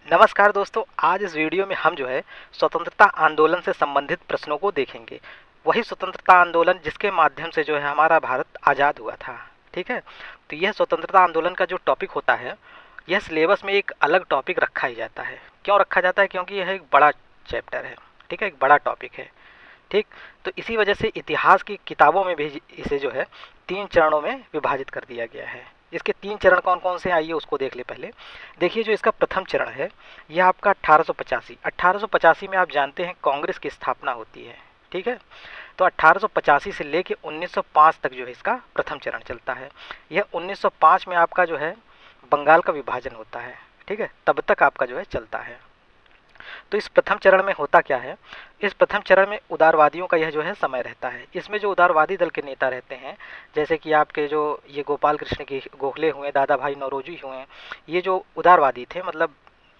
नमस्कार दोस्तों, आज इस वीडियो में हम जो है स्वतंत्रता आंदोलन से संबंधित प्रश्नों को देखेंगे। वही स्वतंत्रता आंदोलन जिसके माध्यम से जो है हमारा भारत आज़ाद हुआ था। ठीक है, तो यह स्वतंत्रता आंदोलन का जो टॉपिक होता है, यह सिलेबस में एक अलग टॉपिक रखा ही जाता है। क्यों रखा जाता है? क्योंकि यह एक बड़ा चैप्टर है। ठीक है, एक बड़ा टॉपिक है। ठीक, तो इसी वजह से इतिहास की किताबों में भी इसे जो है 3 चरणों में विभाजित कर दिया गया है। इसके 3 चरण कौन कौन से, आइए उसको देख ले पहले। देखिए, जो इसका प्रथम चरण है यह आपका 1885 में आप जानते हैं कांग्रेस की स्थापना होती है। ठीक है, तो 1885 से लेके 1905 तक जो है इसका प्रथम चरण चलता है। यह 1905 में आपका जो है बंगाल का विभाजन होता है। ठीक है, तब तक आपका जो है चलता है। तो इस प्रथम चरण में होता क्या है, इस प्रथम चरण में उदारवादियों का यह जो है समय रहता है। इसमें जो उदारवादी दल के नेता रहते हैं, जैसे कि आपके जो ये गोपाल कृष्ण की गोखले हुए, दादा भाई नौरोजी हुए, ये जो उदारवादी थे, मतलब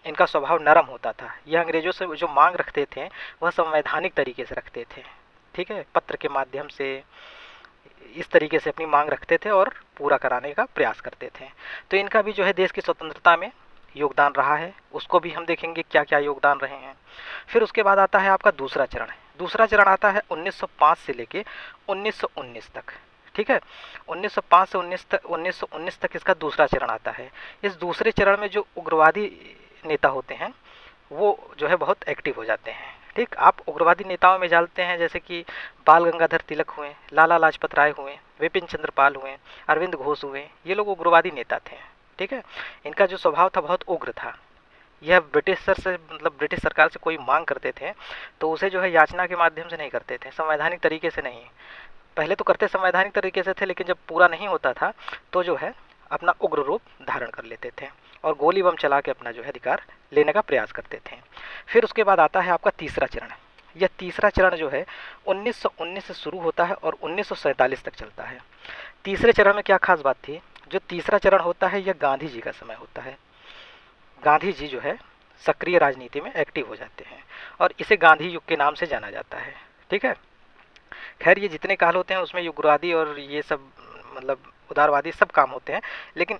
इनका स्वभाव नरम होता था। यह अंग्रेजों से जो मांग रखते थे वह संवैधानिक तरीके से रखते थे। ठीक है, पत्र के माध्यम से इस तरीके से अपनी मांग रखते थे और पूरा कराने का प्रयास करते थे। तो इनका भी जो है देश की स्वतंत्रता में योगदान रहा है, उसको भी हम देखेंगे क्या क्या योगदान रहे हैं। फिर उसके बाद आता है आपका दूसरा चरण। दूसरा चरण आता है 1905 से लेके 1919 तक। ठीक है, 1905 से 1919 तक इसका दूसरा चरण आता है। इस दूसरे चरण में जो उग्रवादी नेता होते हैं वो जो है बहुत एक्टिव हो जाते हैं। ठीक, आप उग्रवादी नेताओं में जानते हैं जैसे कि बाल गंगाधर तिलक हुए, लाला लाजपत राय हुए, विपिन चंद्र पाल हुए, अरविंद घोष हुए, ये लोग उग्रवादी नेता थे। ठीक है, इनका जो स्वभाव था बहुत उग्र था। यह ब्रिटिश सरकार से कोई मांग करते थे तो उसे जो है याचना के माध्यम से नहीं करते थे, संवैधानिक तरीके से नहीं। पहले तो करते संवैधानिक तरीके से थे, लेकिन जब पूरा नहीं होता था तो जो है अपना उग्र रूप धारण कर लेते थे और गोली बम चला के अपना जो है अधिकार लेने का प्रयास करते थे। फिर उसके बाद आता है आपका तीसरा चरण। यह तीसरा चरण जो है 1919 से शुरू होता है और 1947 तक चलता है। तीसरे चरण में क्या खास बात थी, जो तीसरा चरण होता है यह गांधी जी का समय होता है। गांधी जी जो है सक्रिय राजनीति में एक्टिव हो जाते हैं और इसे गांधी युग के नाम से जाना जाता है। ठीक है, खैर ये जितने काल होते हैं उसमें युगवादी और ये सब मतलब उदारवादी सब काम होते हैं, लेकिन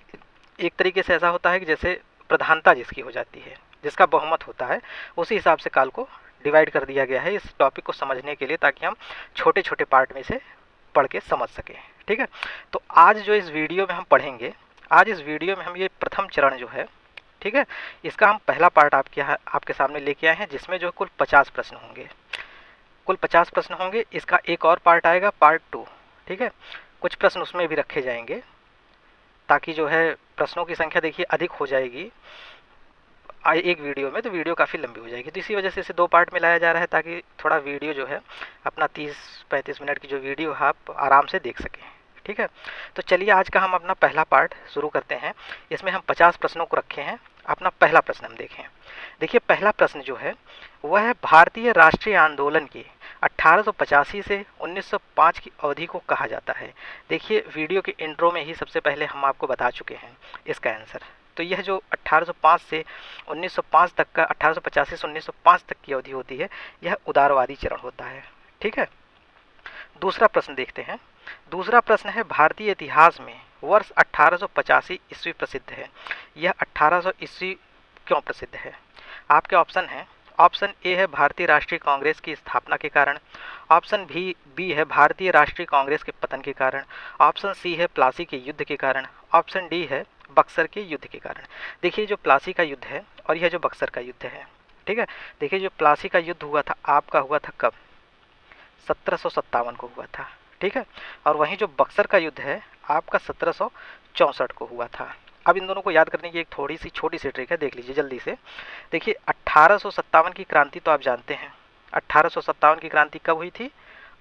एक तरीके से ऐसा होता है कि जैसे प्रधानता जिसकी हो जाती है, जिसका बहुमत होता है, उसी हिसाब से काल को डिवाइड कर दिया गया है इस टॉपिक को समझने के लिए, ताकि हम छोटे छोटे पार्ट में से पढ़ के समझ सकें। ठीक है, तो आज जो इस वीडियो में हम पढ़ेंगे, आज इस वीडियो में हम ये प्रथम चरण जो है, ठीक है, इसका हम पहला पार्ट आपके सामने लेके आए हैं, जिसमें जो कुल 50 प्रश्न होंगे। कुल 50 प्रश्न होंगे। इसका एक और पार्ट आएगा, पार्ट 2। ठीक है, कुछ प्रश्न उसमें भी रखे जाएंगे ताकि जो है प्रश्नों की संख्या देखिए अधिक हो जाएगी एक वीडियो में, तो वीडियो काफ़ी लंबी हो जाएगी। तो इसी वजह से इसे 2 पार्ट में लाया जा रहा है ताकि थोड़ा वीडियो जो है अपना 30-35 मिनट की जो वीडियो है आप आराम से देख सकें। ठीक है, तो चलिए आज का हम अपना पहला पार्ट शुरू करते हैं। इसमें हम 50 प्रश्नों को रखे हैं। अपना पहला प्रश्न हम देखें। देखिए, पहला प्रश्न जो है वह है भारतीय राष्ट्रीय आंदोलन की 1885 से 1905 की अवधि को कहा जाता है। देखिए, वीडियो के इंट्रो में ही सबसे पहले हम आपको बता चुके हैं इसका आंसर। तो यह जो 1805 से 1905 तक का 1885 से 1905 तक की अवधि होती है, यह उदारवादी चरण होता है। ठीक है, दूसरा प्रश्न देखते हैं। दूसरा प्रश्न है भारतीय इतिहास में वर्ष 1885 ईस्वी प्रसिद्ध है। यह 1800 ईस्वी क्यों प्रसिद्ध है? आपके ऑप्शन हैं। ऑप्शन ए है भारतीय राष्ट्रीय कांग्रेस की स्थापना के कारण। ऑप्शन बी है भारतीय राष्ट्रीय कांग्रेस के पतन के कारण। ऑप्शन सी है प्लासी के युद्ध के कारण। ऑप्शन डी है बक्सर के युद्ध के कारण। देखिए, जो प्लासी का युद्ध है और यह जो बक्सर का युद्ध है, ठीक है, देखिए जो प्लासी का युद्ध हुआ था आपका हुआ था कब? 1757 को हुआ था। ठीक है, और वहीं जो बक्सर का युद्ध है आपका 1764 को हुआ था। अब इन दोनों को याद करने की एक थोड़ी सी छोटी सी ट्रिक है, देख लीजिए जल्दी से। देखिए, 1857 की क्रांति तो आप जानते हैं। 1857 की क्रांति कब हुई थी?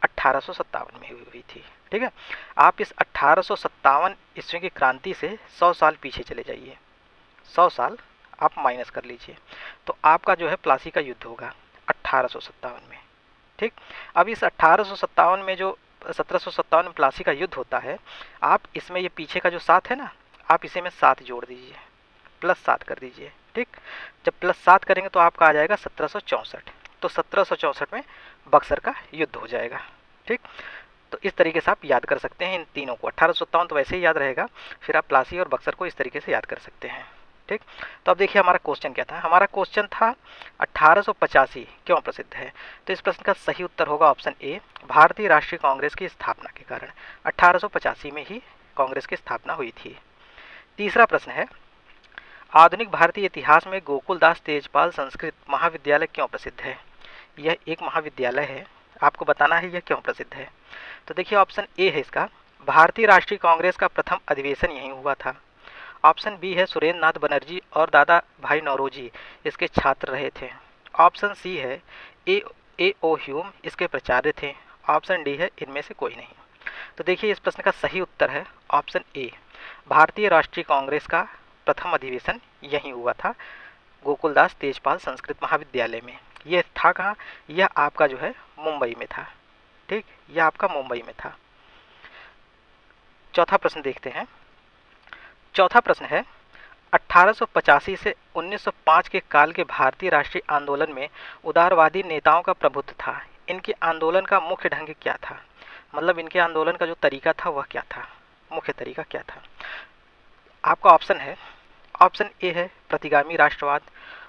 1857 में हुई थी। ठीक है, आप इस 1857 ईस्वी की क्रांति से 100 साल पीछे चले जाइए। 100 साल आप माइनस कर लीजिए, तो आपका जो है प्लासी का युद्ध होगा 1857 में। ठीक, अब इस 1857 में जो 1757 में प्लासी का युद्ध होता है, आप इसमें ये पीछे का जो 7 है ना, आप इसे में 7 जोड़ दीजिए, +7 कर दीजिए। ठीक, जब +7 करेंगे तो आपका आ जाएगा 1764। तो 1764 में बक्सर का युद्ध हो जाएगा। ठीक, तो इस तरीके से आप याद कर सकते हैं इन तीनों को। 1857 तो वैसे ही याद रहेगा, फिर आप प्लासी और बक्सर को इस तरीके से याद कर सकते हैं। ठीक। तो अब देखिए हमारा क्वेश्चन क्या था। हमारा क्वेश्चन था 1885 क्यों प्रसिद्ध है। तो इस प्रश्न का सही उत्तर होगा ऑप्शन ए, भारतीय राष्ट्रीय कांग्रेस की स्थापना के कारण 1885 में ही कांग्रेस की स्थापना हुई थी। तीसरा प्रश्न है, आधुनिक भारतीय इतिहास में गोकुलदास तेजपाल संस्कृत महाविद्यालय क्यों प्रसिद्ध है। यह एक महाविद्यालय है, आपको बताना है यह क्यों प्रसिद्ध है। तो देखिए ऑप्शन ए है इसका, भारतीय राष्ट्रीय कांग्रेस का प्रथम अधिवेशन यहीं हुआ था। ऑप्शन बी है, सुरेंद्र नाथ बनर्जी और दादा भाई नौरोजी इसके छात्र रहे थे। ऑप्शन सी है, ए ओ ह्यूम इसके प्राचार्य थे। ऑप्शन डी है, इनमें से कोई नहीं। तो देखिए इस प्रश्न का सही उत्तर है ऑप्शन ए, भारतीय राष्ट्रीय कांग्रेस का प्रथम अधिवेशन यहीं हुआ था, गोकुलदास तेजपाल संस्कृत महाविद्यालय में। यह था कहाँ, यह आपका जो है मुंबई में था। ठीक, यह आपका मुंबई में था। चौथा प्रश्न देखते हैं। चौथा प्रश्न है, 1885 से 1905 के काल के भारतीय राष्ट्रीय आंदोलन में उदारवादी नेताओं का प्रभुत्व था। इनके आंदोलन का मुख्य ढंग क्या था, मतलब इनके आंदोलन का जो तरीका था वह क्या था, मुख्य तरीका क्या था। आपका ऑप्शन है, ऑप्शन ए है प्रतिगामी राष्ट्रवाद,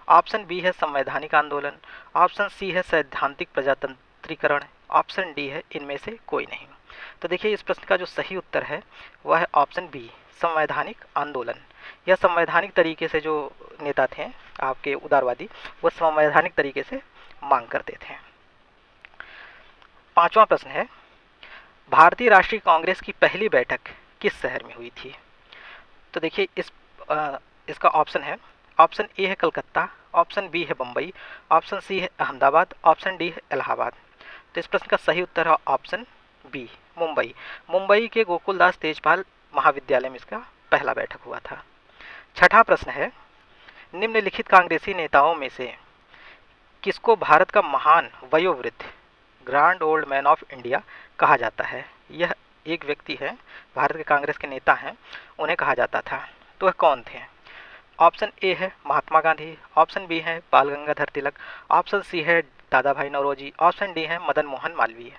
ऑप्शन बी है संवैधानिक आंदोलन, ऑप्शन सी है सैद्धांतिक प्रजातंत्रीकरण, ऑप्शन डी है इनमें से कोई नहीं। तो देखिए इस प्रश्न का जो सही उत्तर है वह है ऑप्शन बी, संवैधानिक आंदोलन। यह संवैधानिक तरीके से जो नेता थे आपके उदारवादी, वह संवैधानिक तरीके से मांग करते थे। पांचवा प्रश्न है, भारतीय राष्ट्रीय कांग्रेस की पहली बैठक किस शहर में हुई थी। तो देखिए इसका ऑप्शन है, ऑप्शन ए है कलकत्ता, ऑप्शन बी है बम्बई, ऑप्शन सी है अहमदाबाद, ऑप्शन डी है इलाहाबाद। तो इस प्रश्न का सही उत्तर है ऑप्शन बी, मुंबई। मुंबई के गोकुलदास तेजपाल महाविद्यालय में इसका पहला बैठक हुआ था। छठा प्रश्न है, निम्नलिखित कांग्रेसी नेताओं में से किसको भारत का महान वयोवृद्ध, grand old man of India कहा जाता है। यह एक व्यक्ति है, भारत के कांग्रेस के नेता हैं, उन्हें कहा जाता था। तो वह कौन थे। ऑप्शन ए है महात्मा गांधी, ऑप्शन बी है बाल गंगाधर तिलक, ऑप्शन सी है दादा भाई नौरोजी, ऑप्शन डी है Madan Mohan Malviya.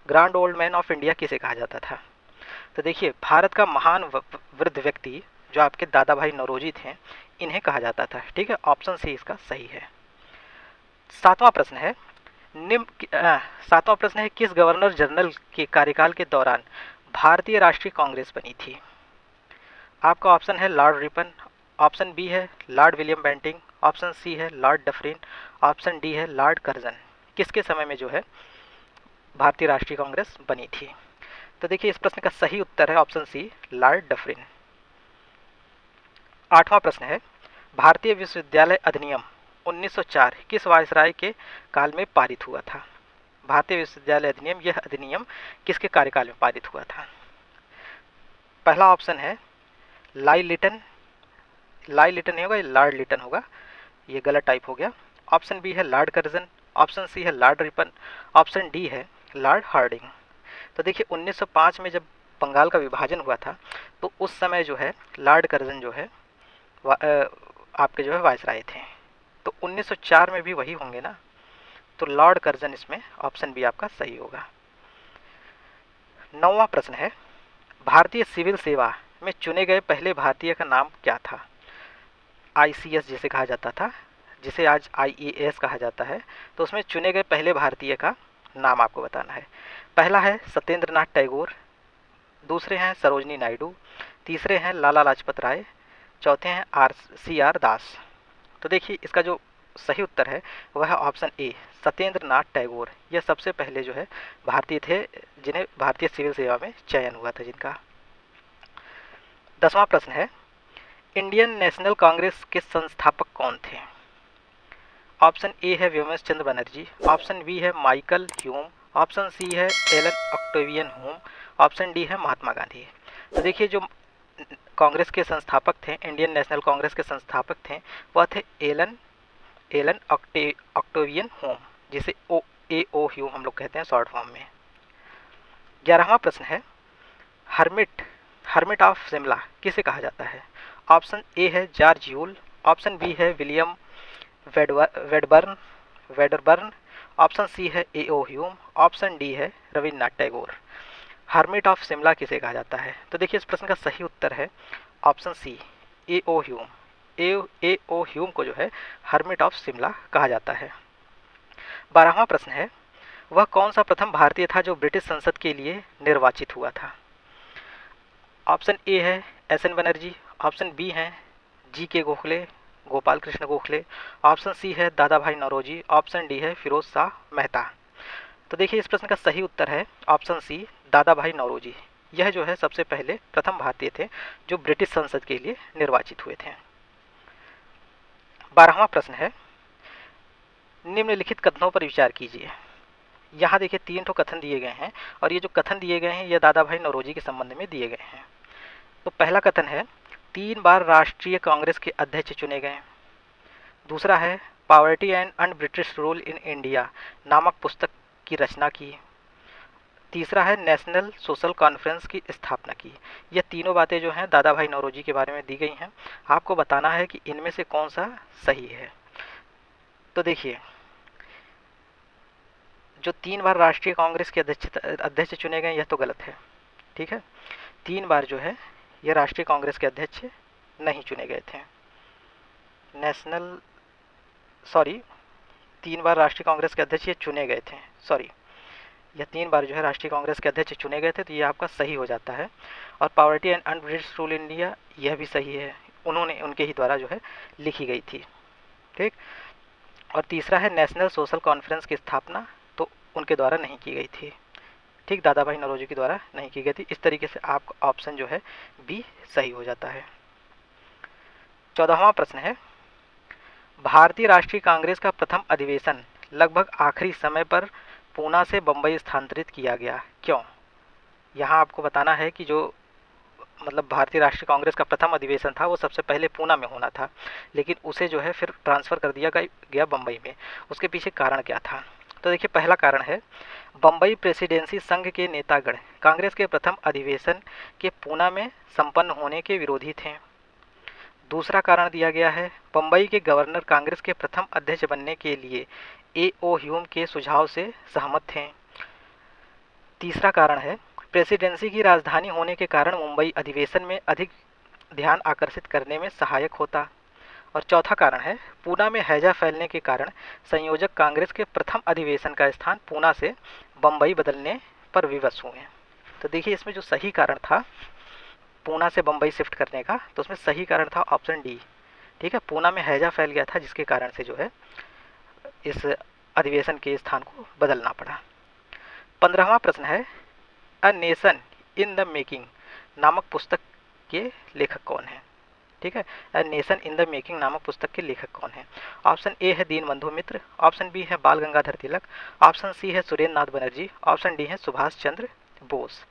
Grand old man of India किसे कहा जाता था। तो देखिए भारत का महान वृद्ध व्यक्ति जो आपके दादा भाई नौरोजी थे, इन्हें कहा जाता था। ठीक है, ऑप्शन सी इसका सही है। सातवां प्रश्न है, सातवां प्रश्न है, किस गवर्नर जनरल के कार्यकाल के दौरान भारतीय राष्ट्रीय कांग्रेस बनी थी। आपका ऑप्शन है लॉर्ड रिपन, ऑप्शन बी है Lord William Bentinck, option C है लॉर्ड डफरिन, ऑप्शन डी है लॉर्ड कर्जन। किसके समय में जो है भारतीय राष्ट्रीय कांग्रेस बनी थी। तो देखिए इस प्रश्न का सही उत्तर है ऑप्शन सी, लॉर्ड डफरिन। आठवां प्रश्न है, भारतीय विश्वविद्यालय अधिनियम 1904 किस वायसराय के काल में पारित हुआ था। भारतीय विश्वविद्यालय अधिनियम, यह अधिनियम किसके कार्यकाल में पारित हुआ था। पहला ऑप्शन है लाई लिटन नहीं होगा, ये लॉर्ड लिटन होगा, ये गलत टाइप हो गया। ऑप्शन बी है लॉर्ड कर्जन, ऑप्शन सी है लॉर्ड रिपन, ऑप्शन डी है लॉर्ड हार्डिंग। तो देखिए 1905 में जब बंगाल का विभाजन हुआ था तो उस समय जो है लॉर्ड कर्जन जो है आपके जो है वायसराय थे। तो 1904 में भी वही होंगे ना, तो लॉर्ड कर्जन इसमें ऑप्शन बी आपका सही होगा। नौवां प्रश्न है, भारतीय सिविल सेवा में चुने गए पहले भारतीय का नाम क्या था। ICS जिसे कहा जाता था, जिसे आज IAS कहा जाता है, तो उसमें चुने गए पहले भारतीय का नाम आपको बताना है। पहला है सत्येंद्र नाथ टैगोर, दूसरे हैं सरोजनी नायडू, तीसरे हैं लाला लाजपत राय, चौथे हैं CR दास। तो देखिए इसका जो सही उत्तर है वह है ऑप्शन ए, सत्येंद्र नाथ टैगोर। यह सबसे पहले जो है भारतीय थे जिन्हें भारतीय सिविल सेवा में चयन हुआ था जिनका। 10वां प्रश्न है, इंडियन नेशनल कांग्रेस के संस्थापक कौन थे। ऑप्शन ए है व्योमेश चंद्र बनर्जी, ऑप्शन बी है माइकल ह्यूम, ऑप्शन सी है Allan Octavian Hume, option D है महात्मा गांधी। तो देखिए जो कांग्रेस के संस्थापक थे, इंडियन नेशनल कांग्रेस के संस्थापक थे, वह थे एलन ऑक्टेवियन ह्यूम, जिसे AO ह्यूम हम लोग कहते हैं शॉर्ट फॉर्म में। 11वां प्रश्न है, हर्मिट ऑफ शिमला किसे कहा जाता है। ऑप्शन ए है जॉर्ज यूल, ऑप्शन बी है विलियम वेडरबर्न, ऑप्शन सी है AO ह्यूम, ऑप्शन डी है रविन्द्रनाथ टैगोर। हर्मिट ऑफ शिमला किसे कहा जाता है। तो देखिए इस प्रश्न का सही उत्तर है ऑप्शन सी, AO ह्यूम। ए ओ ह्यूम को जो है हर्मिट ऑफ शिमला कहा जाता है। 12वां प्रश्न है, वह कौन सा प्रथम भारतीय था जो ब्रिटिश संसद के लिए निर्वाचित हुआ था? ऑप्शन ए है एस.एन. बनर्जी, ऑप्शन बी है G K. Gokhale, Gopal Krishna Gokhale, option C है दादा भाई नौरोजी, ऑप्शन डी है फिरोज शाह मेहता। तो देखिए इस प्रश्न का सही उत्तर है ऑप्शन सी दादा भाई नौरोजी। यह जो है सबसे पहले प्रथम भारतीय थे जो ब्रिटिश संसद के लिए निर्वाचित हुए थे। 12वां प्रश्न है, निम्नलिखित कथनों पर विचार कीजिए। यहाँ देखिए 3 कथन दिए गए हैं और ये जो कथन दिए गए हैं ये दादा भाई नौरोजी के संबंध में दिए गए हैं। तो पहला कथन है 3 बार राष्ट्रीय कांग्रेस के अध्यक्ष चुने गए। दूसरा है poverty and un British rule in India नामक पुस्तक की रचना की। तीसरा है नेशनल सोशल कॉन्फ्रेंस की स्थापना की। ये तीनों बातें जो हैं दादा भाई नौरोजी के बारे में दी गई हैं। आपको बताना है कि इनमें से कौन सा सही है। तो देखिए जो 3 बार राष्ट्रीय कांग्रेस के अध्यक्ष चुने गए यह तो गलत है, ठीक है। 3 बार जो है ये राष्ट्रीय कांग्रेस के अध्यक्ष नहीं चुने गए थे। 3 बार राष्ट्रीय कांग्रेस के अध्यक्ष ये चुने गए थे, यह 3 बार जो है राष्ट्रीय कांग्रेस के अध्यक्ष चुने गए थे, तो ये आपका सही हो जाता है। और poverty and un British rule India यह भी सही है, उनके ही द्वारा जो है लिखी गई थी, ठीक। और तीसरा है नेशनल सोशल कॉन्फ्रेंस की स्थापना, तो उनके द्वारा नहीं की गई थी, ठीक, दादा भाई नौरोजी के द्वारा नहीं की गई थी। इस तरीके से आपका ऑप्शन जो है बी सही हो जाता है। 14वां प्रश्न है, भारतीय राष्ट्रीय कांग्रेस का प्रथम अधिवेशन लगभग आखिरी समय पर पूना से बम्बई स्थानांतरित किया गया, क्यों? यहाँ आपको बताना है कि जो मतलब भारतीय राष्ट्रीय कांग्रेस का प्रथम अधिवेशन था वो सबसे पहले पूना में होना था, लेकिन उसे जो है फिर ट्रांसफ़र कर दिया गया बम्बई में। उसके पीछे कारण क्या था? तो देखिए पहला कारण है बम्बई प्रेसिडेंसी संघ के नेतागण कांग्रेस के प्रथम अधिवेशन के पूना में संपन्न होने के विरोधी थे। दूसरा कारण दिया गया है बम्बई के गवर्नर कांग्रेस के प्रथम अध्यक्ष बनने के लिए ए.ओ. ह्यूम के सुझाव से सहमत थे। तीसरा कारण है प्रेसिडेंसी की राजधानी होने के कारण मुंबई अधिवेशन में अधिक ध्यान आकर्षित करने में सहायक होता। और चौथा कारण है पूना में हैजा फैलने के कारण संयोजक कांग्रेस के प्रथम अधिवेशन का स्थान पूना से बम्बई बदलने पर विवश हुए। तो देखिए इसमें जो सही कारण था पूना से बम्बई शिफ्ट करने का, तो उसमें सही कारण था ऑप्शन डी, ठीक है। पूना में हैजा फैल गया था जिसके कारण से जो है इस अधिवेशन के स्थान को बदलना पड़ा। 15वां प्रश्न है a nation in the making नामक पुस्तक के लेखक कौन है, ठीक है। A nation in the making नामक पुस्तक के लेखक कौन है? ऑप्शन ए है दीनबंधु मित्र, ऑप्शन बी है बाल गंगाधर तिलक, ऑप्शन सी है सुरेंद्र नाथ बनर्जी, ऑप्शन डी है सुभाष चंद्र बोस।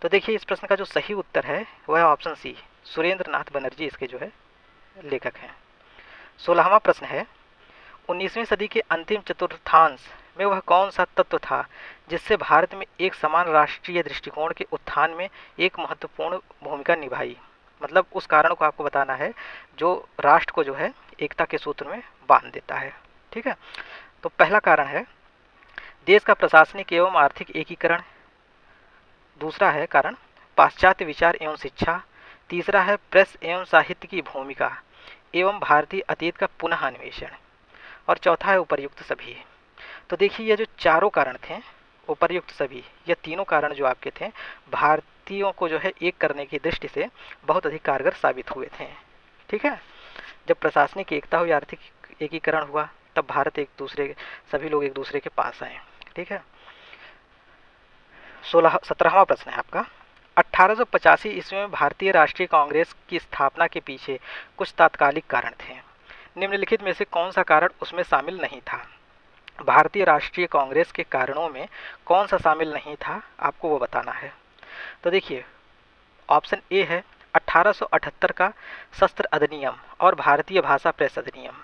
तो देखिए इस प्रश्न का जो सही उत्तर है वह है ऑप्शन सी, सुरेंद्र नाथ बनर्जी इसके जो है लेखक हैं। 16वां प्रश्न है 19वीं सदी के अंतिम चतुर्थांश में वह कौन सा तत्व था जिससे भारत में एक समान राष्ट्रीय दृष्टिकोण के उत्थान में एक महत्वपूर्ण भूमिका निभाई? मतलब उस कारण को आपको बताना है जो राष्ट्र को जो है एकता के सूत्र में बांध देता है, ठीक है। तो पहला कारण है देश का प्रशासनिक एवं आर्थिक एकीकरण। दूसरा है कारण पाश्चात्य विचार एवं शिक्षा। तीसरा है प्रेस एवं साहित्य की भूमिका एवं भारतीय अतीत का पुनः अन्वेषण। और चौथा है उपर्युक्त सभी। तो देखिए ये जो चारों कारण थे उपर्युक्त सभी, ये तीनों कारण जो आपके थे भारतीयों को जो है एक करने की दृष्टि से बहुत अधिक कारगर साबित हुए थे, ठीक है। जब प्रशासनिक एकता हुई, आर्थिक एकीकरण हुआ, तब भारत सभी लोग एक दूसरे के पास आए, ठीक है। 17वां प्रश्न है आपका 1885 ईस्वी में भारतीय राष्ट्रीय कांग्रेस की स्थापना के पीछे कुछ तात्कालिक कारण थे। निम्नलिखित में से कौन सा कारण उसमें शामिल नहीं था? भारतीय राष्ट्रीय कांग्रेस के कारणों में कौन सा शामिल नहीं था आपको वो बताना है। तो देखिए ऑप्शन ए है 1878 का शस्त्र अधिनियम और भारतीय भाषा प्रेस अधिनियम।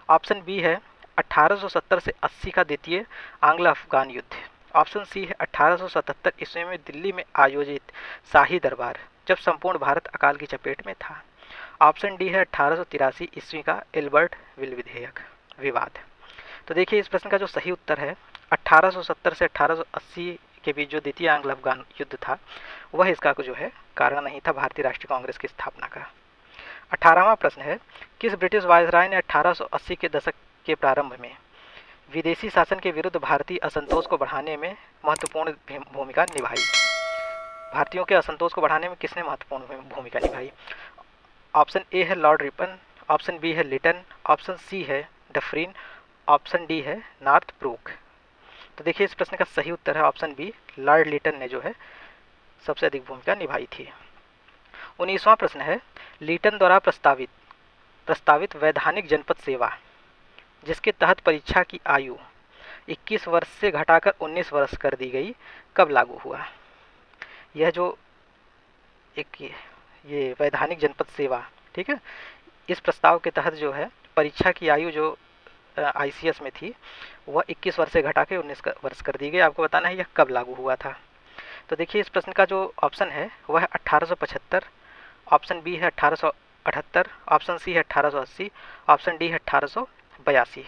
ऑप्शन बी है 1870 से 80 का द्वितीय आंग्ल अफगान युद्ध। ऑप्शन सी है 1877 ईस्वी में दिल्ली में आयोजित शाही दरबार जब संपूर्ण भारत अकाल की चपेट में था। ऑप्शन डी है 1883 ईस्वी का एल्बर्ट विल विवाद। तो देखिए इस प्रश्न का जो सही उत्तर है 1870 से 1880 के बीच जो द्वितीय आंग्ल अफगान युद्ध था वह इसका जो है कारण नहीं था भारतीय राष्ट्रीय कांग्रेस की स्थापना का। 18वां प्रश्न है, किस ब्रिटिश वायसराय ने 1880 के दशक के प्रारंभ में विदेशी शासन के विरुद्ध भारतीय असंतोष को बढ़ाने में महत्वपूर्ण भूमिका निभाई? भारतीयों के असंतोष को बढ़ाने में किसने महत्वपूर्ण भूमिका निभाई? ऑप्शन ए है लॉर्ड रिपन, ऑप्शन बी है लिटन, ऑप्शन सी है डफरिन, ऑप्शन डी है नॉर्थ ब्रूक। तो देखिए इस प्रश्न का सही उत्तर है ऑप्शन बी, लॉर्ड लिटन ने जो है सबसे अधिक भूमिका निभाई थी। 19वां प्रश्न है, लिटन द्वारा प्रस्तावित वैधानिक जनपद सेवा जिसके तहत परीक्षा की आयु 21 वर्ष से घटाकर 19 वर्ष कर दी गई, कब लागू हुआ? यह जो एक ये वैधानिक जनपद सेवा, ठीक है, इस प्रस्ताव के तहत जो है परीक्षा की आयु जो ICS में थी वह 21 वर्ष से घटा के 19 वर्ष कर दी गई। आपको बताना है यह कब लागू हुआ था। तो देखिए इस प्रश्न का जो ऑप्शन है वह है 1875, ऑप्शन बी है 1878, ऑप्शन सी है 1880, ऑप्शन डी है 1882।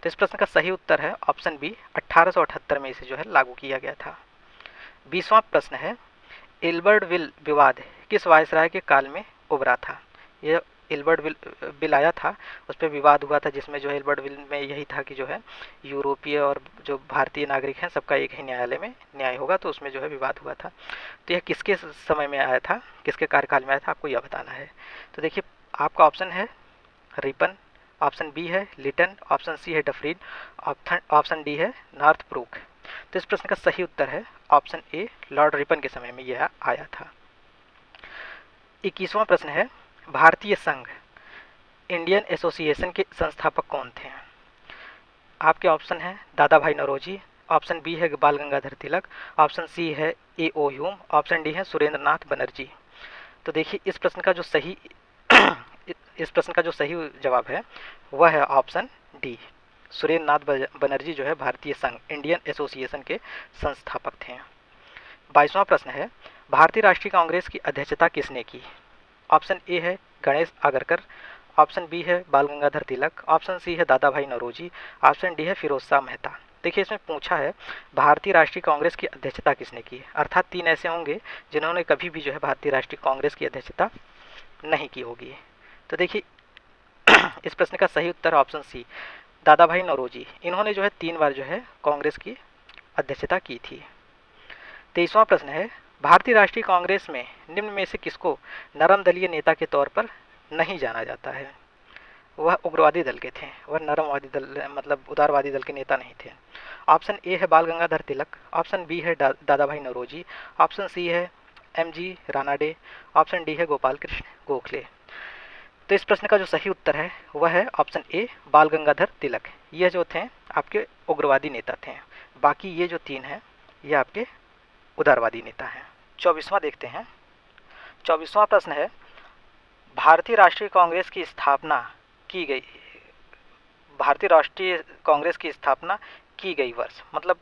तो इस प्रश्न का सही उत्तर है ऑप्शन बी, 1878 में इसे जो है लागू किया गया था। 20वां प्रश्न है, इल्बर्टविल विवाद किस वायसराय के काल में उभरा था? यह इल्बर्टविल आया था, उस पर विवाद हुआ था, जिसमें जो है इल्बर्टविल में यही था कि जो है यूरोपीय और जो भारतीय नागरिक हैं सबका एक ही न्यायालय में न्याय होगा, तो उसमें जो है विवाद हुआ था। तो यह किसके समय में आया था, किसके कार्यकाल में आया था, आपको यह बताना है। तो देखिए आपका ऑप्शन है रिपन, ऑप्शन बी है लिटन, ऑप्शन सी है डफरिन, ऑप्शन डी है नॉर्थ ब्रूक। तो इस प्रश्न का सही उत्तर है ऑप्शन ए, लॉर्ड रिपन के समय में यह आया था। 21वां प्रश्न है, भारतीय संघ इंडियन एसोसिएशन के संस्थापक कौन थे? आपके ऑप्शन है दादा भाई नौरोजी, ऑप्शन बी है बाल गंगाधर तिलक, ऑप्शन सी है A.O. ह्यूम, ऑप्शन डी है सुरेंद्र नाथ बनर्जी। तो देखिए इस प्रश्न का जो सही जवाब है वह है ऑप्शन डी, सुरेंद्र नाथ बनर्जी जो है भारतीय संघ इंडियन एसोसिएशन के संस्थापक थे। 22वां प्रश्न है, भारतीय राष्ट्रीय कांग्रेस की अध्यक्षता किसने की? ऑप्शन ए है गणेश आगरकर, ऑप्शन बी है बाल गंगाधर तिलक, ऑप्शन सी है दादा भाई नौरोजी, ऑप्शन डी है फिरोज शाह मेहता। देखिए इसमें पूछा है भारतीय राष्ट्रीय कांग्रेस की अध्यक्षता किसने की, अर्थात 3 ऐसे होंगे जिन्होंने कभी भी जो है भारतीय राष्ट्रीय कांग्रेस की अध्यक्षता नहीं की होगी। तो देखिए इस प्रश्न का सही उत्तर ऑप्शन सी, दादा भाई नौरोजी। इन्होंने जो है 3 बार जो है कांग्रेस की अध्यक्षता की थी। 23वां प्रश्न है, भारतीय राष्ट्रीय कांग्रेस में निम्न में से किसको नरम दलीय नेता के तौर पर नहीं जाना जाता है? वह उग्रवादी दल के थे, वह नरमवादी दल मतलब उदारवादी दल के नेता नहीं थे। ऑप्शन ए है बाल गंगाधर तिलक, ऑप्शन बी है दादा भाई नौरोजी, ऑप्शन सी है MG रानाडे, ऑप्शन डी है गोपाल कृष्ण गोखले। तो इस प्रश्न का जो सही उत्तर है वह है ऑप्शन ए, बाल गंगाधर तिलक। ये जो थे आपके उग्रवादी नेता थे, बाकी ये जो 3 हैं ये आपके उदारवादी नेता हैं। 24वां देखते हैं। 24वां प्रश्न है, भारतीय राष्ट्रीय कांग्रेस की स्थापना की गई, भारतीय राष्ट्रीय कांग्रेस की स्थापना की गई वर्ष, मतलब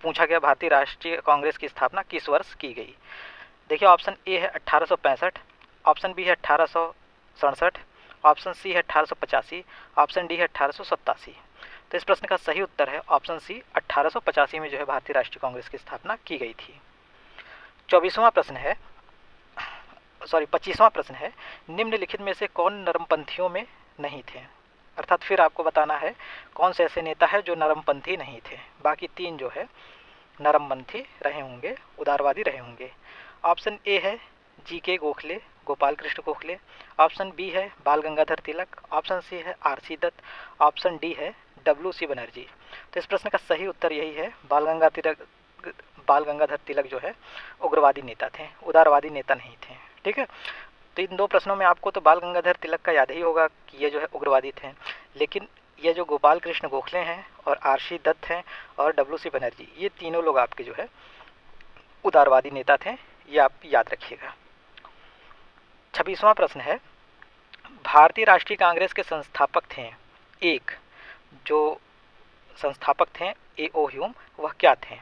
पूछा गया भारतीय राष्ट्रीय कांग्रेस की स्थापना किस वर्ष की गई? देखिए ऑप्शन ए है 1865, ऑप्शन बी है 1867, ऑप्शन सी है 1885, ऑप्शन डी है 1887। तो इस प्रश्न का सही उत्तर है ऑप्शन सी, 1885 में जो है भारतीय राष्ट्रीय कांग्रेस की स्थापना की गई थी। 25वां प्रश्न है, निम्नलिखित में से कौन नरमपंथियों में नहीं थे? अर्थात फिर आपको बताना है कौन से ऐसे नेता है जो नरमपंथी नहीं थे, बाकी 3 जो है नरमपंथी रहे होंगे, उदारवादी रहे होंगे। ऑप्शन ए है GK Gokhale, Gopal Krishna Gokhale, option B है बाल गंगाधर तिलक, ऑप्शन सी है RC दत्त, ऑप्शन डी है WC बनर्जी। तो इस प्रश्न का सही उत्तर यही है, बाल गंगाधर तिलक जो है उग्रवादी नेता थे, उदारवादी नेता नहीं थे। ठीक है, तो इन 2 प्रश्नों में आपको तो बाल गंगाधर तिलक का याद ही होगा कि ये जो है उग्रवादी थे, लेकिन ये जो गोपाल कृष्ण गोखले हैं और RC दत्त हैं और WC बनर्जी, ये तीनों लोग आपके जो है उदारवादी नेता थे, ये आप याद रखिएगा। 26वां प्रश्न है, भारतीय राष्ट्रीय कांग्रेस के संस्थापक थे, एक जो संस्थापक थे A.O. ह्यूम, वह क्या थे?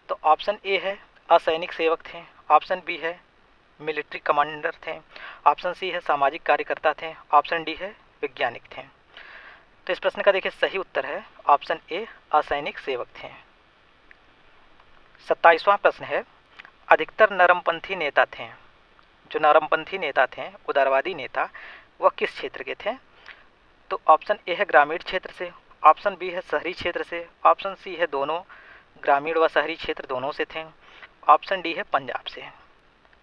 तो ऑप्शन ए है असैनिक सेवक थे, ऑप्शन बी है मिलिट्री कमांडर थे, ऑप्शन सी है सामाजिक कार्यकर्ता थे, ऑप्शन डी है वैज्ञानिक थे। तो इस प्रश्न का देखिए सही उत्तर है ऑप्शन ए, असैनिक सेवक थे। 27वां प्रश्न है, अधिकतर नरमपंथी नेता थे जो नरमपंथी नेता थे, उदारवादी नेता, वह किस क्षेत्र के थे? तो ऑप्शन ए है ग्रामीण क्षेत्र से, ऑप्शन बी है शहरी क्षेत्र से, ऑप्शन सी है दोनों, ग्रामीण व शहरी क्षेत्र दोनों से थे, ऑप्शन डी है पंजाब से।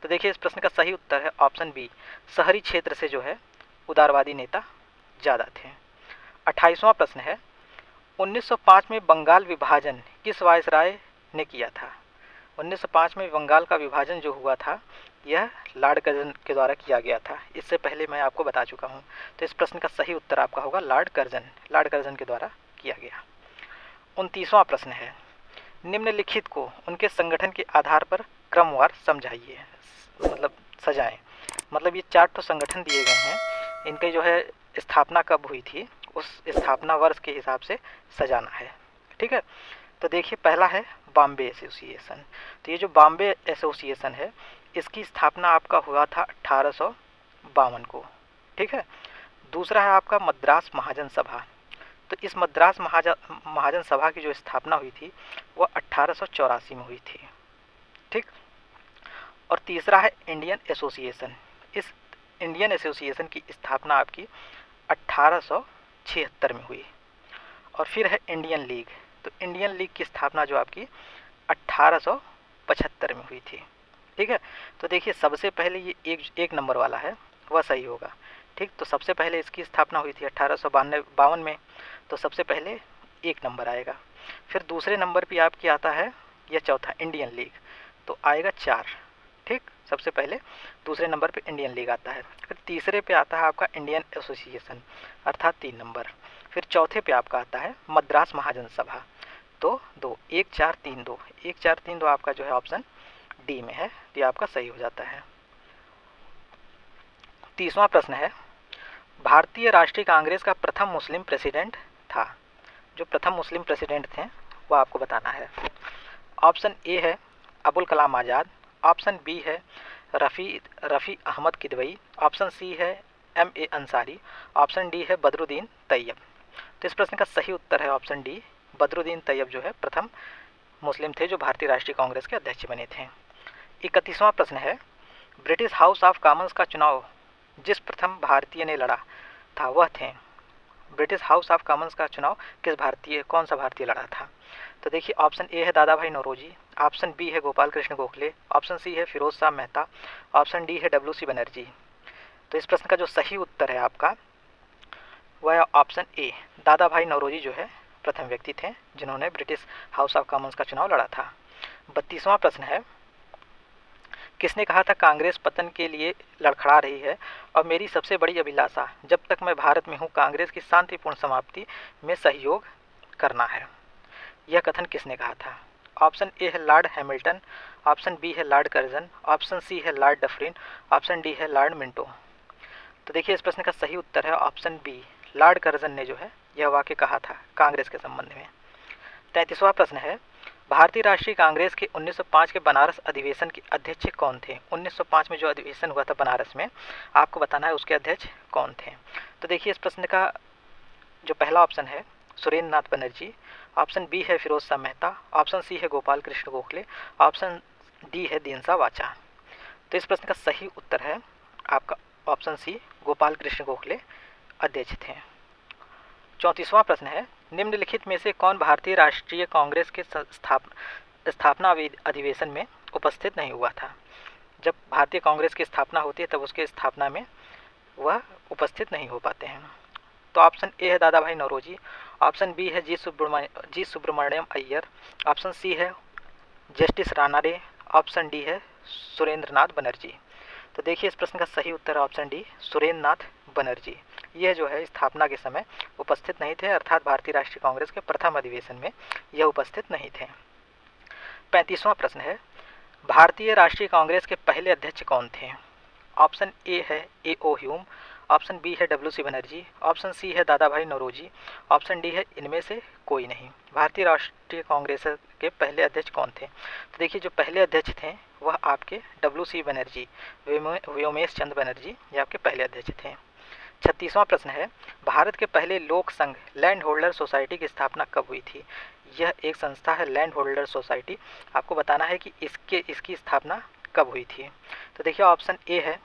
तो देखिए इस प्रश्न का सही उत्तर है ऑप्शन बी, शहरी क्षेत्र से जो है उदारवादी नेता ज़्यादा थे। 28वां प्रश्न है 1905 में बंगाल विभाजन किस वायसराय ने किया था? 1905 में बंगाल का विभाजन जो हुआ था यह लॉर्ड कर्जन के द्वारा किया गया था। इससे पहले मैं आपको बता चुका हूँ। तो इस प्रश्न का सही उत्तर आपका होगा लॉर्ड कर्जन के द्वारा किया गया। 29वां प्रश्न है निम्नलिखित को उनके संगठन के आधार पर क्रमवार समझाइए, मतलब सजाएं। मतलब ये 4 तो संगठन दिए गए हैं, इनके जो है स्थापना कब हुई थी उस स्थापना वर्ष के हिसाब से सजाना है। ठीक है, तो देखिए पहला है बॉम्बे एसोसिएशन। तो ये जो बॉम्बे एसोसिएशन है इसकी स्थापना आपका हुआ था 1852 को। ठीक है, दूसरा है आपका मद्रास महाजन सभा। तो इस मद्रास महाजन सभा की जो स्थापना हुई थी वह 1884 में हुई थी। ठीक, और तीसरा है इंडियन एसोसिएशन। इस इंडियन एसोसिएशन की स्थापना आपकी 1876 में हुई। और फिर है इंडियन लीग। तो इंडियन लीग की स्थापना जो आपकी 1875 में हुई थी। ठीक है, तो देखिए सबसे पहले ये एक नंबर वाला है वह सही होगा। ठीक, तो सबसे पहले इसकी स्थापना हुई थी 1852 में, तो सबसे पहले 1 नंबर आएगा। फिर दूसरे नंबर पे आपकी आता है यह चौथा इंडियन लीग, तो आएगा 4। ठीक, सबसे पहले दूसरे नंबर पे इंडियन लीग आता है। फिर तीसरे पे आता है आपका इंडियन एसोसिएशन अर्थात 3 नंबर। फिर चौथे पे आपका आता है मद्रास महाजन सभा, तो 2, 1 4 3 2, 1 4 3 2 आपका जो है ऑप्शन डी में है, ये आपका सही हो जाता है। 30वां प्रश्न है भारतीय राष्ट्रीय कांग्रेस का प्रथम मुस्लिम प्रेसिडेंट था। जो प्रथम मुस्लिम प्रेसिडेंट थे वो आपको बताना है। ऑप्शन ए है अबुल कलाम आज़ाद, ऑप्शन बी है रफ़ी अहमद किदवई, ऑप्शन सी है MA अंसारी, ऑप्शन डी है बदरुद्दीन तैयब। तो इस प्रश्न का सही उत्तर है ऑप्शन डी, बदरुद्दीन तैयब जो है प्रथम मुस्लिम थे जो भारतीय राष्ट्रीय कांग्रेस के अध्यक्ष बने थे। 31वां प्रश्न है ब्रिटिश हाउस ऑफ कॉमन्स का चुनाव जिस प्रथम भारतीय ने लड़ा था वह थे। ब्रिटिश हाउस ऑफ कॉमन्स का चुनाव कौन सा भारतीय लड़ा था? तो देखिए ऑप्शन ए है दादा भाई नौरोजी, ऑप्शन बी है गोपाल कृष्ण गोखले, ऑप्शन सी है फिरोज शाह मेहता, ऑप्शन डी है WC बनर्जी। तो इस प्रश्न का जो सही उत्तर है आपका वह है ऑप्शन ए, दादा भाई नौरोजी जो है प्रथम व्यक्ति थे जिन्होंने ब्रिटिश हाउस ऑफ कॉमन्स का चुनाव लड़ा था। 32वां प्रश्न है किसने कहा था कांग्रेस पतन के लिए लड़खड़ा रही है और मेरी सबसे बड़ी अभिलाषा जब तक मैं भारत में हूँ कांग्रेस की शांतिपूर्ण समाप्ति में सहयोग करना है। यह कथन किसने कहा था? ऑप्शन ए है लॉर्ड हैमिल्टन, ऑप्शन बी है लॉर्ड कर्जन, ऑप्शन सी है लॉर्ड डफरिन, ऑप्शन डी है लॉर्ड मिंटो। तो देखिए इस प्रश्न का सही उत्तर है ऑप्शन बी, लॉर्ड कर्जन ने जो है यह वाक्य कहा था कांग्रेस के संबंध में। 33वां प्रश्न है भारतीय राष्ट्रीय कांग्रेस के 1905 के बनारस अधिवेशन के अध्यक्ष कौन थे? 1905 में जो अधिवेशन हुआ था बनारस में आपको बताना है उसके अध्यक्ष कौन थे। तो देखिए इस प्रश्न का जो पहला ऑप्शन है सुरेंद्र नाथ बनर्जी, ऑप्शन बी है फिरोज शाह मेहता, ऑप्शन सी है गोपाल कृष्ण गोखले, ऑप्शन डी है दीनसा वाचा। तो इस प्रश्न का सही उत्तर है आपका ऑप्शन सी, गोपाल कृष्ण गोखले अध्यक्ष थे। 34वां प्रश्न है निम्नलिखित में से कौन भारतीय राष्ट्रीय कांग्रेस के स्थापना अधिवेशन में उपस्थित नहीं हुआ था? जब भारतीय कांग्रेस की स्थापना होती है तब उसके स्थापना में वह उपस्थित नहीं हो पाते हैं। तो ऑप्शन ए है दादा भाई नौरोजी, ऑप्शन बी है जी सुब्रमण्यम अय्यर, ऑप्शन सी है जस्टिस रानाडे, ऑप्शन डी है सुरेंद्र नाथ बनर्जी। तो देखिए इस प्रश्न का सही उत्तर है ऑप्शन डी, सुरेंद्र नाथ बनर्जी। यह जो है स्थापना के समय उपस्थित नहीं थे अर्थात भारतीय राष्ट्रीय कांग्रेस के प्रथम अधिवेशन में यह उपस्थित नहीं थे। 35वां प्रश्न है भारतीय राष्ट्रीय कांग्रेस के पहले अध्यक्ष कौन थे? ऑप्शन ए है A.O. ह्यूम, ऑप्शन बी है WC बनर्जी, ऑप्शन सी है दादा भाई नौरोजी, ऑप्शन डी है इनमें से कोई नहीं। भारतीय राष्ट्रीय कांग्रेस के पहले अध्यक्ष कौन थे? तो देखिए जो पहले अध्यक्ष थे वह आपके WC बनर्जी, व्योमेश चंद्र बनर्जी, ये आपके पहले अध्यक्ष थे। 36वां प्रश्न है भारत के पहले लोक संघ लैंड होल्डर सोसाइटी की स्थापना कब हुई थी? यह एक संस्था है लैंड होल्डर सोसाइटी, आपको बताना है कि इसकी स्थापना कब हुई थी? तो देखिए ऑप्शन ए है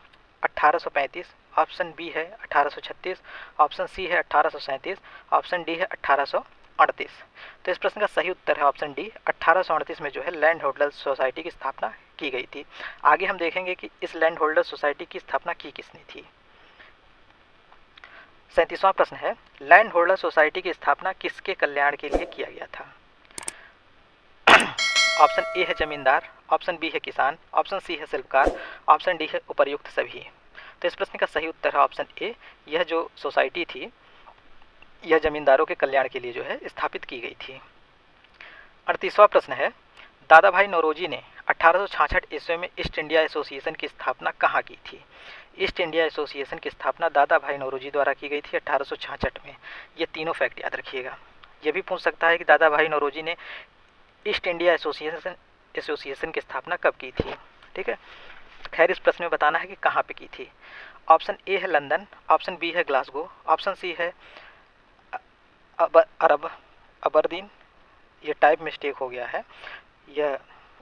1835, ऑप्शन बी है 1836, ऑप्शन सी है 1837, ऑप्शन डी है 1838। तो इस प्रश्न का सही उत्तर है ऑप्शन डी, 1838 में जो है लैंड होल्डर सोसाइटी की स्थापना की गई थी। आगे हम देखेंगे कि इस लैंड होल्डर सोसाइटी की स्थापना की किसने थी। 37वां प्रश्न है, लैंड होल्डर सोसाइटी की स्थापना किसके कल्याण के लिए किया गया था? ऑप्शन ए है जमींदार, ऑप्शन बी है किसान, ऑप्शन सी है शिल्पकार, ऑप्शन डी है उपर्युक्त सभी। तो इस प्रश्न का सही उत्तर है ऑप्शन ए, यह जो सोसाइटी थी यह जमींदारों के कल्याण के लिए जो है स्थापित की गई थी। 38वां प्रश्न है, दादा भाई नौरोजी ने 1866 ईस्वी में ईस्ट इंडिया एसोसिएशन की स्थापना कहाँ की थी? ईस्ट इंडिया एसोसिएशन की स्थापना दादा भाई नौरोजी द्वारा की गई थी 1866 में। ये तीनों फैक्ट याद रखिएगा। ये भी पूछ सकता है कि दादा भाई नौरोजी ने ईस्ट इंडिया एसोसिएशन की स्थापना कब की थी। ठीक है, खैर इस प्रश्न में बताना है कि कहाँ पे की थी। ऑप्शन ए है लंदन, ऑप्शन बी है ग्लासगो, ऑप्शन सी है अबरदीन, ये टाइप मिस्टेक हो गया है, यह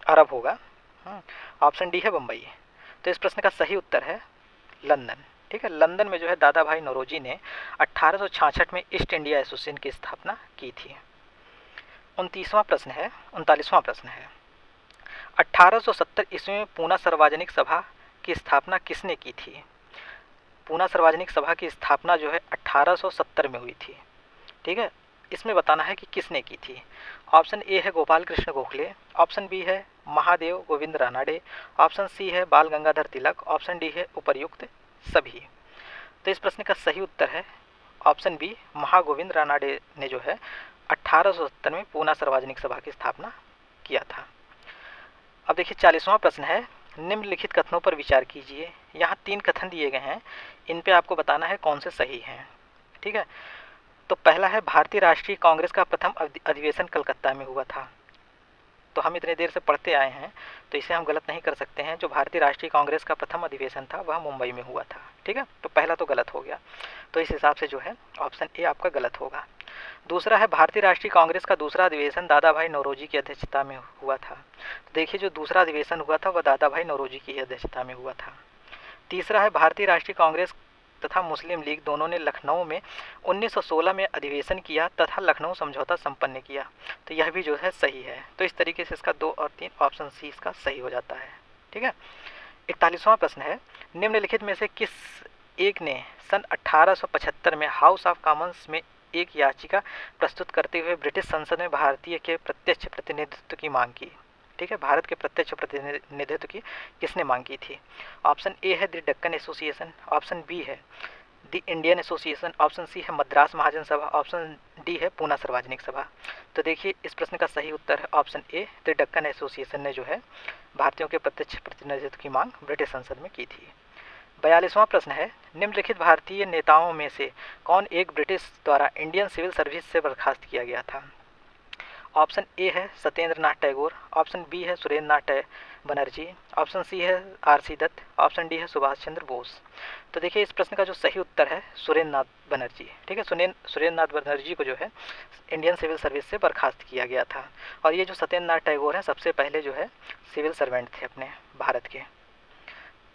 अरब होगा। ऑप्शन डी है बम्बई। तो इस प्रश्न का सही उत्तर है लंदन। ठीक है, लंदन में जो है दादा भाई नौरोजी ने 1866 में ईस्ट इंडिया एसोसिएशन की स्थापना की थी। 39वां प्रश्न है 1870 ईस्वी में पूना सार्वजनिक सभा की स्थापना किसने की थी? पूना सार्वजनिक सभा की स्थापना जो है 1870 में हुई थी। ठीक है, इसमें बताना है कि किसने की थी। ऑप्शन ए है गोपाल कृष्ण गोखले, ऑप्शन बी है महादेव गोविंद रानाडे, ऑप्शन सी है बाल गंगाधर तिलक, ऑप्शन डी है उपर्युक्त सभी। तो इस प्रश्न का सही उत्तर है ऑप्शन बी, महागोविंद रानाडे ने जो है 1870 में पूना सार्वजनिक सभा की स्थापना किया था। अब देखिए 40वां प्रश्न है, निम्नलिखित कथनों पर विचार कीजिए। यहाँ 3 कथन दिए गए हैं, इन पे आपको बताना है कौन से सही हैं। ठीक है, तो पहला है भारतीय राष्ट्रीय कांग्रेस का प्रथम अधिवेशन कलकत्ता में हुआ था। तो हम इतने देर से पढ़ते आए हैं तो इसे हम गलत नहीं कर सकते हैं। जो भारतीय राष्ट्रीय कांग्रेस का प्रथम अधिवेशन था वह मुंबई में हुआ था। ठीक है, तो पहला तो गलत हो गया, तो इस हिसाब से जो है ऑप्शन ए आपका गलत होगा। दूसरा है भारतीय राष्ट्रीय कांग्रेस का दूसरा अधिवेशन दादा भाई नौरोजी की अध्यक्षता में हुआ था। तो देखिए जो दूसरा अधिवेशन हुआ था वह दादा भाई नौरोजी की अध्यक्षता में हुआ था। तीसरा है भारतीय राष्ट्रीय कांग्रेस तथा मुस्लिम लीग दोनों ने लखनऊ में 1916 में अधिवेशन किया तथा लखनऊ समझौता संपन्न किया। तो यह भी जो है सही है। तो इस तरीके से इसका 2 और 3 ऑप्शन सी इसका सही हो जाता है। ठीक है, 41वां प्रश्न है, निम्नलिखित में से किस एक ने सन 1875 में हाउस ऑफ कॉमन्स में एक याचिका प्रस्तुत करते हुए ब्रिटिश संसद में भारतीय के प्रत्यक्ष प्रतिनिधित्व की मांग की? ठीक है, भारत के प्रत्यक्ष प्रतिनिधित्व की किसने मांग की थी? ऑप्शन ए है the Deccan association, option B है the Indian association, option C है मद्रास महाजन सभा, ऑप्शन डी है पूना सार्वजनिक सभा। तो देखिए इस प्रश्न का सही उत्तर है option A, the Deccan association ने जो है भारतीयों के प्रत्यक्ष प्रतिनिधित्व की मांग ब्रिटिश संसद में की थी। 42वां प्रश्न है, निम्नलिखित भारतीय नेताओं में से कौन एक ब्रिटिश द्वारा इंडियन सिविल सर्विस से बर्खास्त किया गया था? ऑप्शन ए है सत्येंद्र नाथ टैगोर, ऑप्शन बी है सुरेंद्र नाथ बनर्जी, ऑप्शन सी है आर.सी. दत्त, ऑप्शन डी है सुभाष चंद्र बोस। तो देखिए इस प्रश्न का जो सही उत्तर है सुरेंद्र नाथ बनर्जी। ठीक है, सुरेंद्र नाथ बनर्जी को जो है इंडियन सिविल सर्विस से बर्खास्त किया गया था। और ये जो सत्येंद्र नाथ टैगोर हैं सबसे पहले जो है सिविल सर्वेंट थे अपने भारत के।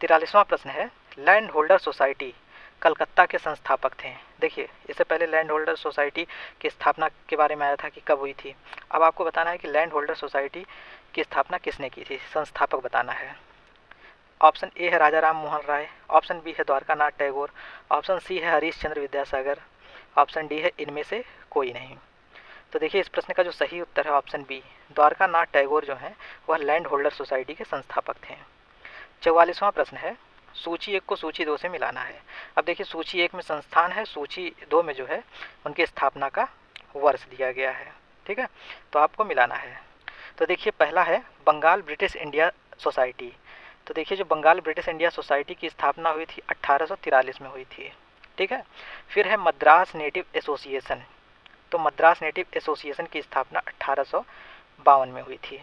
43वां प्रश्न है, लैंड होल्डर सोसाइटी कलकत्ता के संस्थापक थे। देखिए इससे पहले लैंड होल्डर सोसाइटी की स्थापना के बारे में आया था कि कब हुई थी। अब आपको बताना है कि लैंड होल्डर सोसाइटी की स्थापना किसने की थी, संस्थापक बताना है। ऑप्शन ए है राजा राम मोहन राय, ऑप्शन बी है द्वारका नाथ टैगोर, ऑप्शन सी है हरीश चंद्र विद्यासागर, ऑप्शन डी है इनमें से कोई नहीं। तो देखिए इस प्रश्न का जो सही उत्तर है ऑप्शन बी, द्वारका नाथ टैगोर जो हैं वह लैंड होल्डर सोसाइटी के संस्थापक थे। 44वां प्रश्न है, सूची 1 को सूची 2 से मिलाना है। अब देखिए सूची 1 में संस्थान है, सूची 2 में जो है उनकी स्थापना का वर्ष दिया गया है। ठीक है, तो आपको मिलाना है। तो देखिए पहला है बंगाल ब्रिटिश इंडिया सोसाइटी। तो देखिए जो बंगाल ब्रिटिश इंडिया सोसाइटी की स्थापना हुई थी 1843 में हुई थी। ठीक है, फिर है मद्रास नेटिव एसोसिएशन। तो मद्रास नेटिव एसोसिएशन की स्थापना 1852 में हुई थी।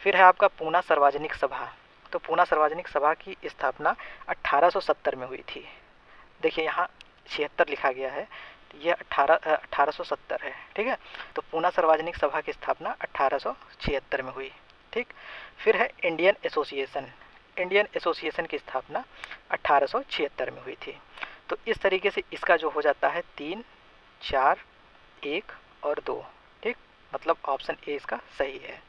फिर है आपका पूना सार्वजनिक सभा। तो पूना सार्वजनिक सभा की स्थापना 1870 में हुई थी। देखिए यहाँ 76 लिखा गया है, ये 1870 है। ठीक है, तो पूना सार्वजनिक सभा की स्थापना 1876 में हुई। ठीक, फिर है इंडियन एसोसिएशन। इंडियन एसोसिएशन की स्थापना 1876 में हुई थी। तो इस तरीके से इसका जो हो जाता है 3, 4, 1 और 2, ठीक, मतलब ऑप्शन ए इसका सही है।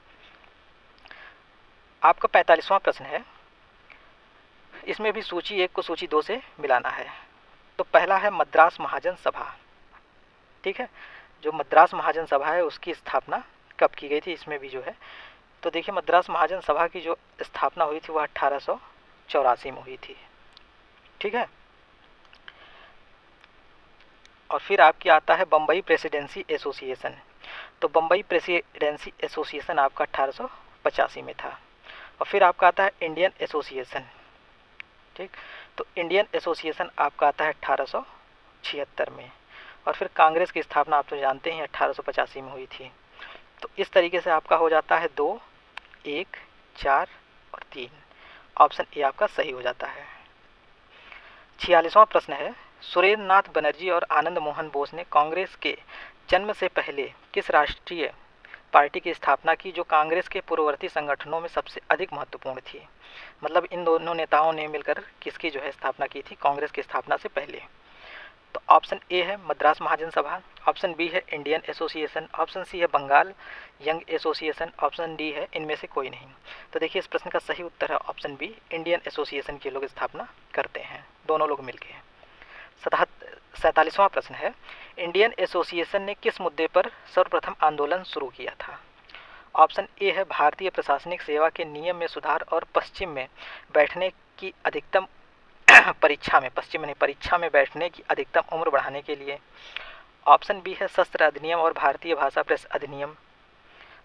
आपका 45वां प्रश्न है, इसमें भी सूची 1 को सूची 2 से मिलाना है। तो पहला है मद्रास महाजन सभा, ठीक है, जो मद्रास महाजन सभा है उसकी स्थापना कब की गई थी, इसमें भी जो है। तो देखिए मद्रास महाजन सभा की जो स्थापना हुई थी वह 1884 में हुई थी, ठीक है। और फिर आपकी आता है बम्बई प्रेसिडेंसी एसोसिएशन। तो बम्बई प्रेसिडेंसी एसोसिएशन आपका 1885 में था। और फिर आपका आता है इंडियन एसोसिएशन, ठीक, तो इंडियन एसोसिएशन आपका आता है 1876 में। और फिर कांग्रेस की स्थापना आप तो जानते हैं 1885 में हुई थी। तो इस तरीके से आपका हो जाता है 2, 1, 4 और 3, ऑप्शन ए आपका सही हो जाता है। 46वां प्रश्न है, सुरेंद्र नाथ बनर्जी और आनंद मोहन बोस ने कांग्रेस के जन्म से पहले किस राष्ट्रीय पार्टी की स्थापना की जो कांग्रेस के पूर्ववर्ती संगठनों में सबसे अधिक महत्वपूर्ण थी। मतलब इन दोनों नेताओं ने मिलकर किसकी जो है स्थापना की थी कांग्रेस की स्थापना से पहले। तो ऑप्शन ए है मद्रास महाजन सभा, ऑप्शन बी है इंडियन एसोसिएशन, ऑप्शन सी है Bengal young association, option D है इनमें से कोई नहीं। तो देखिए इस प्रश्न का सही उत्तर है ऑप्शन बी, इंडियन एसोसिएशन के लोग स्थापना करते हैं, दोनों लोग मिलके। 47वां प्रश्न है, इंडियन एसोसिएशन ने किस मुद्दे पर सर्वप्रथम आंदोलन शुरू किया था। ऑप्शन ए है भारतीय प्रशासनिक सेवा के नियम में सुधार और पश्चिम में बैठने की अधिकतम परीक्षा में बैठने की अधिकतम उम्र बढ़ाने के लिए। ऑप्शन बी है शस्त्र अधिनियम और भारतीय भाषा प्रेस अधिनियम।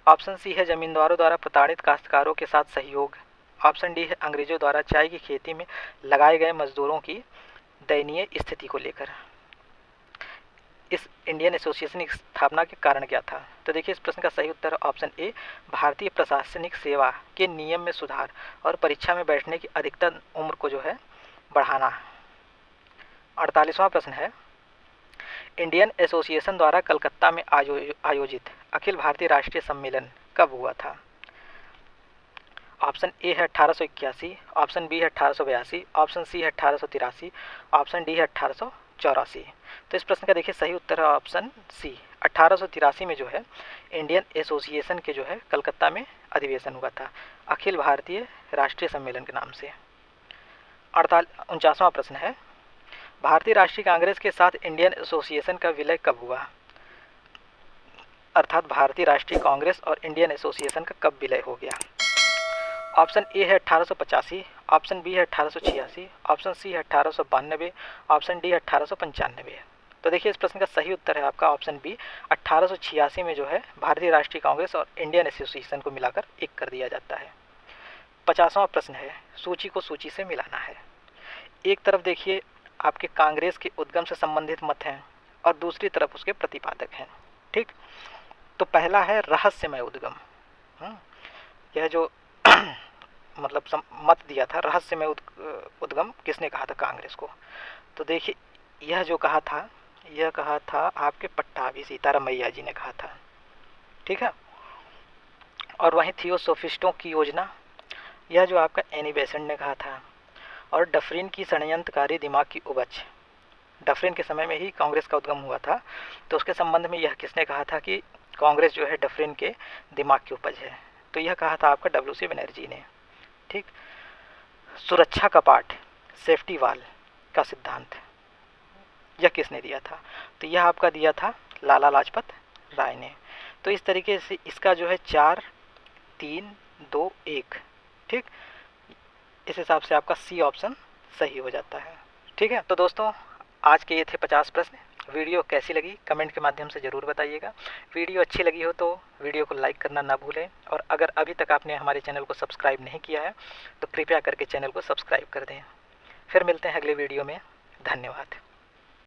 ऑप्शन सी है जमींदारों द्वारा प्रताड़ित काश्तकारों के साथ सहयोग। ऑप्शन डी है अंग्रेजों द्वारा चाय की खेती में लगाए गए मजदूरों की दयनीय स्थिति को लेकर। इस इंडियन एसोसिएशन की स्थापना के कारण क्या था। तो देखिए इस प्रश्न का सही उत्तर है ऑप्शन ए, भारतीय प्रशासनिक सेवा के नियम में सुधार और परीक्षा में बैठने की अधिकतम उम्र को जो है बढ़ाना। 48वां प्रश्न है, इंडियन एसोसिएशन द्वारा कलकत्ता में आयोजित अखिल भारतीय राष्ट्रीय सम्मेलन कब हुआ था। ऑप्शन ए है 1881, ऑप्शन बी है 1882, ऑप्शन सी है 1883, ऑप्शन डी है 1884। तो इस प्रश्न का देखिए सही उत्तर है ऑप्शन सी, 1883 में जो है इंडियन एसोसिएशन के जो है कलकत्ता में अधिवेशन हुआ था अखिल भारतीय राष्ट्रीय सम्मेलन के नाम से। 49वां प्रश्न है, भारतीय राष्ट्रीय कांग्रेस के साथ इंडियन एसोसिएशन का विलय कब हुआ। अर्थात भारतीय राष्ट्रीय कांग्रेस और इंडियन एसोसिएशन का कब विलय हो गया। ऑप्शन ए है 1885, ऑप्शन बी है 1886, ऑप्शन सी है 1892, ऑप्शन डी है 1895। तो देखिए इस प्रश्न का सही उत्तर है आपका ऑप्शन बी, 1886 में जो है भारतीय राष्ट्रीय कांग्रेस और इंडियन एसोसिएशन को मिलाकर एक कर दिया जाता है। 50वां प्रश्न है, सूची को सूची से मिलाना है। एक तरफ देखिए आपके कांग्रेस के उद्गम से संबंधित मत हैं और दूसरी तरफ उसके प्रतिपादक हैं, ठीक। तो पहला है रहस्यमय उद्गम। यह जो मतलब मत दिया था रहस्यमय उद्गम किसने कहा था कांग्रेस को। तो देखिए यह जो कहा था यह कहा था आपके पट्टाभी सीतारामैया जी ने कहा था, ठीक है। और वहीं थियोसोफिस्टों की योजना, यह जो आपका एनी बेसेंट ने कहा था। और डफरिन की षड्यंत्रकारी दिमाग की उपज, डफरिन के समय में ही कांग्रेस का उद्गम हुआ था। तो उसके संबंध में यह किसने कहा था कि कांग्रेस जो है डफरिन के दिमाग की उपज है। तो यह कहा था आपका डब्ल्यू सी बनर्जी ने, ठीक। सुरक्षा कपाट, सेफ्टी वाल का सिद्धांत यह किसने दिया था। तो यह आपका दिया था लाला लाजपत राय ने। तो इस तरीके से इसका जो है 4, 3, 2, 1, ठीक। इस हिसाब से आपका सी ऑप्शन सही हो जाता है, ठीक है। तो दोस्तों आज के ये थे 50 प्रश्न। वीडियो कैसी लगी कमेंट के माध्यम से ज़रूर बताइएगा। वीडियो अच्छी लगी हो तो वीडियो को लाइक करना ना भूलें, और अगर अभी तक आपने हमारे चैनल को सब्सक्राइब नहीं किया है तो कृपया करके चैनल को सब्सक्राइब कर दें। फिर मिलते हैं अगले वीडियो में। धन्यवाद।